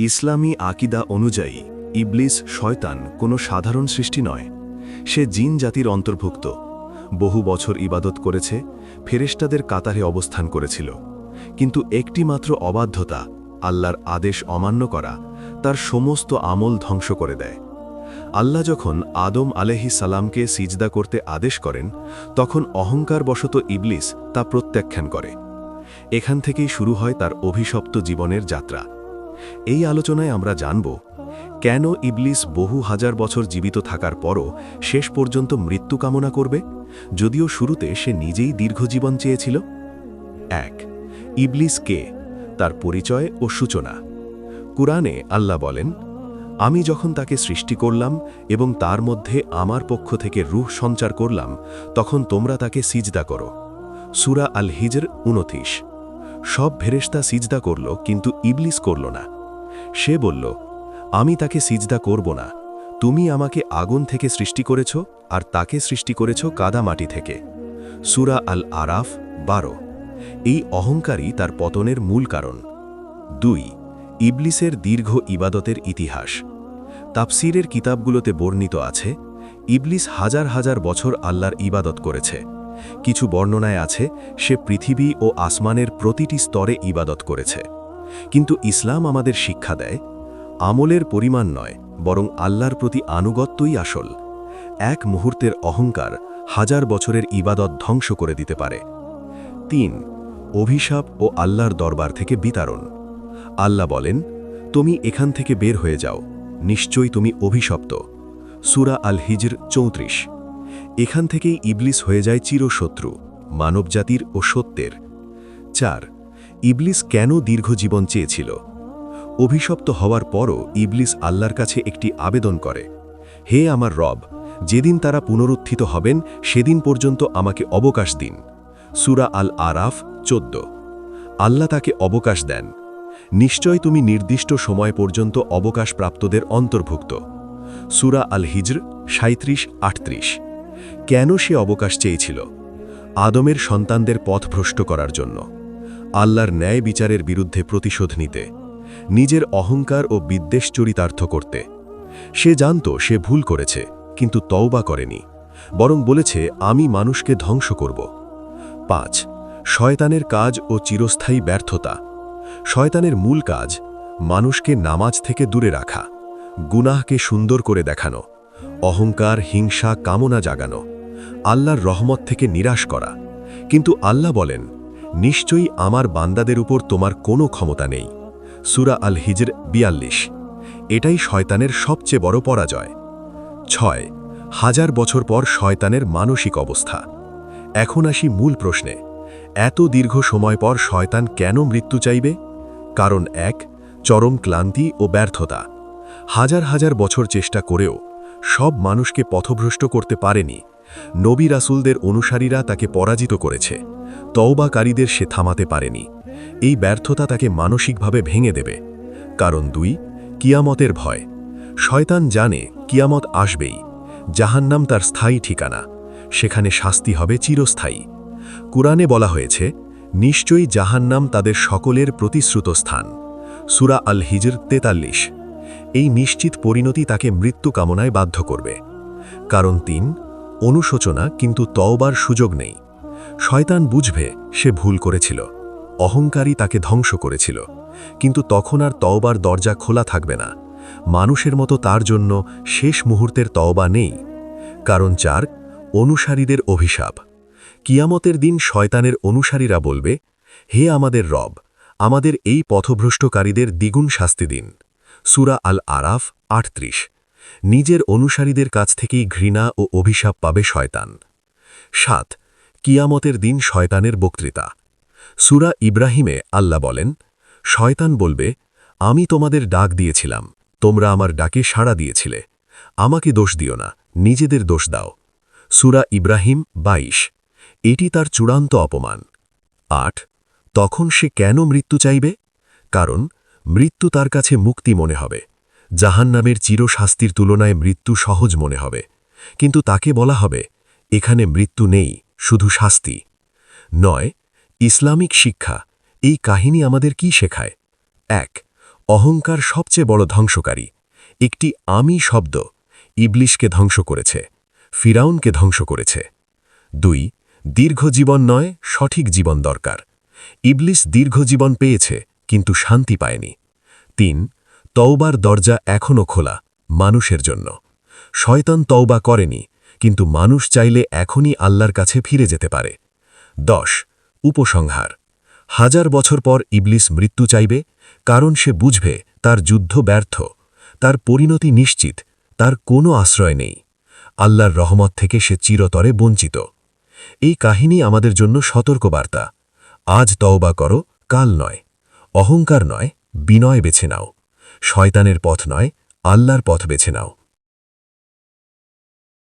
ইসলামী আকিদা অনুযায়ী ইবলিস শয়তান কোনো সাধারণ সৃষ্টি নয়। সে জিন জাতির অন্তর্ভুক্ত। বহু বছর ইবাদত করেছে, ফেরেশতাদের কাতারে অবস্থান করেছিল। কিন্তু একটি মাত্র অবাধ্যতা, আল্লাহর আদেশ অমান্য করা, তার সমস্ত আমল ধ্বংস করে দেয়। আল্লাহ যখন আদম আলাইহিস সালামকে সিজদা করতে আদেশ করেন, তখন অহংকারবশত ইবলিস তা প্রত্যাখ্যান করে। এখান থেকেই শুরু হয় তার অভিশপ্ত জীবনের যাত্রা। এই আলোচনায় আমরা জানব, কেন ইবলিস বহু হাজার বছর জীবিত থাকার পরও শেষ পর্যন্ত মৃত্যু কামনা করবে, যদিও শুরুতে সে নিজেই দীর্ঘজীবন চেয়েছিল। ১. ইবলিস কে, তার পরিচয় ও সূচনা। কুরআনে আল্লাহ বলেন, আমি যখন তাকে সৃষ্টি করলাম এবং তার মধ্যে আমার পক্ষ থেকে রূহ সঞ্চার করলাম, তখন তোমরা তাকে সিজদা করো। সূরা আল হিজর ২৯। সব ফেরেশতা সিজদা করল, কিন্তু ইবলিস করল না। সে বলল, আমি তাকে সিজদা করব না। তুমি আমাকে আগুন থেকে সৃষ্টি করেছ, আর তাকে সৃষ্টি করেছ কাদা মাটি থেকে। সূরা আল আরাফ ১২। এই অহংকারই তার পতনের মূল কারণ। ২. ইবলিসের দীর্ঘ ইবাদতের ইতিহাস। তাফসীরের কিতাবগুলোতে বর্ণিত আছে, ইবলিস হাজার হাজার বছর আল্লাহর ইবাদত করেছে। কিছু বর্ণনায় আছে সে পৃথিবী ও আসমানের প্রতিটি স্তরে ইবাদত করেছে। কিন্তু ইসলাম আমাদের শিক্ষা দেয়, আমলের পরিমাণ নয়, বরং আল্লাহর প্রতি আনুগত্যই আসল। এক মুহূর্তের অহংকার হাজার বছরের ইবাদত ধ্বংস করে দিতে পারে। ৩. অভিশাপ ও আল্লাহর দরবার থেকে বিতাড়ন। আল্লাহ বলেন, তুমি এখান থেকে বের হয়ে যাও, নিশ্চয়ই তুমি অভিশপ্ত। সূরা আল হিজর ৩৪। এখান থেকেই ইবলিস হয়ে যায় চিরশত্রু, মানবজাতির ও সত্যের। ৪. ইবলিস কেন দীর্ঘজীবন চেয়েছিল? অভিশপ্ত হওয়ার পরও ইবলিস আল্লাহর কাছে একটি আবেদন করে, হে আমার রব, যেদিন তারা পুনরুত্থিত হবেন সেদিন পর্যন্ত আমাকে অবকাশ দিন। সূরা আল আরাফ ১৪। আল্লাহ তাকে অবকাশ দেন, নিশ্চয় তুমি নির্দিষ্ট সময় পর্যন্ত অবকাশপ্রাপ্তদের অন্তর্ভুক্ত। সূরা আল হিজর ৩৭-৩৮। কেন সে অবকাশ চেয়েছিল? আদমের সন্তানদের পথভ্রষ্ট করার জন্য, আল্লাহর ন্যায় বিচারের বিরুদ্ধে প্রতিশোধ নিতে, নিজের অহংকার ও বিদ্বেষ চরিতার্থ করতে। সে জানত সে ভুল করেছে, কিন্তু তওবা করেনি, বরং বলেছে আমি মানুষকে ধ্বংস করব। ৫. শয়তানের কাজ ও চিরস্থায়ী ব্যর্থতা। শয়তানের মূল কাজ মানুষকে নামাজ থেকে দূরে রাখা, গুনাহকে সুন্দর করে দেখানো, অহংকার, হিংসা, কামনা জাগানো, আল্লাহর রহমত থেকে নিরাশ করা। কিন্তু আল্লাহ বলেন, নিশ্চয়ই আমার বান্দাদের উপর তোমার কোনো ক্ষমতা নেই। সূরা আল হিজর ৪২। এটাই শয়তানের সবচেয়ে বড় পরাজয়। ৬. হাজার বছর পর শয়তানের মানসিক অবস্থা। এখন আসি মূল প্রশ্নে, এত দীর্ঘ সময় পর শয়তান কেন মৃত্যু চাইবে? কারণ ১. চরম ক্লান্তি ও ব্যর্থতা। হাজার হাজার বছর চেষ্টা করেও সব মানুষকে পথভ্রষ্ট করতে পারেনি। নবী রাসূলদের অনুসারীরা তাকে পরাজিত করেছে, তওবাকারীদের সে থামাতে পারেনি। এই ব্যর্থতা তাকে মানসিকভাবে ভেঙে দেবে। কারণ ২. কিয়ামতের ভয়। শয়তান জানে কিয়ামত আসবেই, জাহান্নাম তার স্থায়ী ঠিকানা, সেখানে শাস্তি হবে চিরস্থায়ী। কুরআনে বলা হয়েছে, নিশ্চয়ই জাহান্নাম তাদের সকলের প্রতিশ্রুত স্থান। সূরা আল হিজর ৪৩। এই নিশ্চিত পরিণতি তাকে মৃত্যু কামনায় বাধ্য করবে। কারণ ৩. অনুশোচনা, কিন্তু তওবার সুযোগ নেই। শয়তান বুঝবে সে ভুল করেছিল, অহংকারী তাকে ধ্বংস করেছিল, কিন্তু তখন আর তওবার দরজা খোলা থাকবে না। মানুষের মতো তার জন্য শেষ মুহূর্তের তওবা নেই। কারণ ৪. অনুসারীদের অভিশাপ। কিয়ামতের দিন শয়তানের অনুসারীরা বলবে, হে আমাদের রব, আমাদের এই পথভ্রষ্টকারীদের দ্বিগুণ শাস্তি দিন। সূরা আল আরাফ ৩৮। নিজের অনুসারীদের কাছ থেকেই ঘৃণা ও অভিশাপ পাবে শয়তান। ৭. কিয়ামতের দিন শয়তানের বক্তৃতা। সূরা ইব্রাহিমে আল্লাহ বলেন, শয়তান বলবে, আমি তোমাদের ডাক দিয়েছিলাম, তোমরা আমার ডাকে সাড়া দিয়েছিলে, আমাকে দোষ দিও না, নিজেদের দোষ দাও। সূরা ইব্রাহিম ২২। এটি তার চূড়ান্ত অপমান। ৮. তখন সে কেন মৃত্যু চাইবে? কারণ মৃত্যু তার কাছে মুক্তি মনে হবে। জাহান্নামের চিরশাস্তির তুলনায় মৃত্যু সহজ মনে হবে, কিন্তু তাকে বলা হবে, এখানে মৃত্যু নেই, শুধু শাস্তি। ৯. ইসলামিক শিক্ষা। এই কাহিনী আমাদের কি শেখায়? ১. অহংকার সবচেয়ে বড় ধ্বংসকারী। একটি আমি শব্দ ইবলিশকে ধ্বংস করেছে, ফিরাউনকে ধ্বংস করেছে। 2. দীর্ঘ জীবন নয়, সঠিক জীবন দরকার। ইবলিস দীর্ঘ জীবন পেয়েছে, কিন্তু শান্তি পায়নি। 3. তওবার দরজা এখনও খোলা, মানুষের জন্য। শয়তান তওবা করেনি, কিন্তু মানুষ চাইলে এখনই আল্লাহর কাছে ফিরে যেতে পারে। 10. উপসংহার। 1000 বছর পর ইবলিস মৃত্যু চাইবে, কারণ সে বুঝবে তার যুদ্ধ ব্যর্থ, তার পরিণতি নিশ্চিত, তার কোনো আশ্রয় নেই। আল্লাহর রহমত থেকে সে চিরতরে বঞ্চিত। এই কাহিনী আমাদের জন্য সতর্কবার্তা। আজ তওবা করো, কাল নয়। অহংকার নয়, বিনয় বেছে নাও। শয়তানের পথ নয়, আল্লাহর পথ বেছে নাও।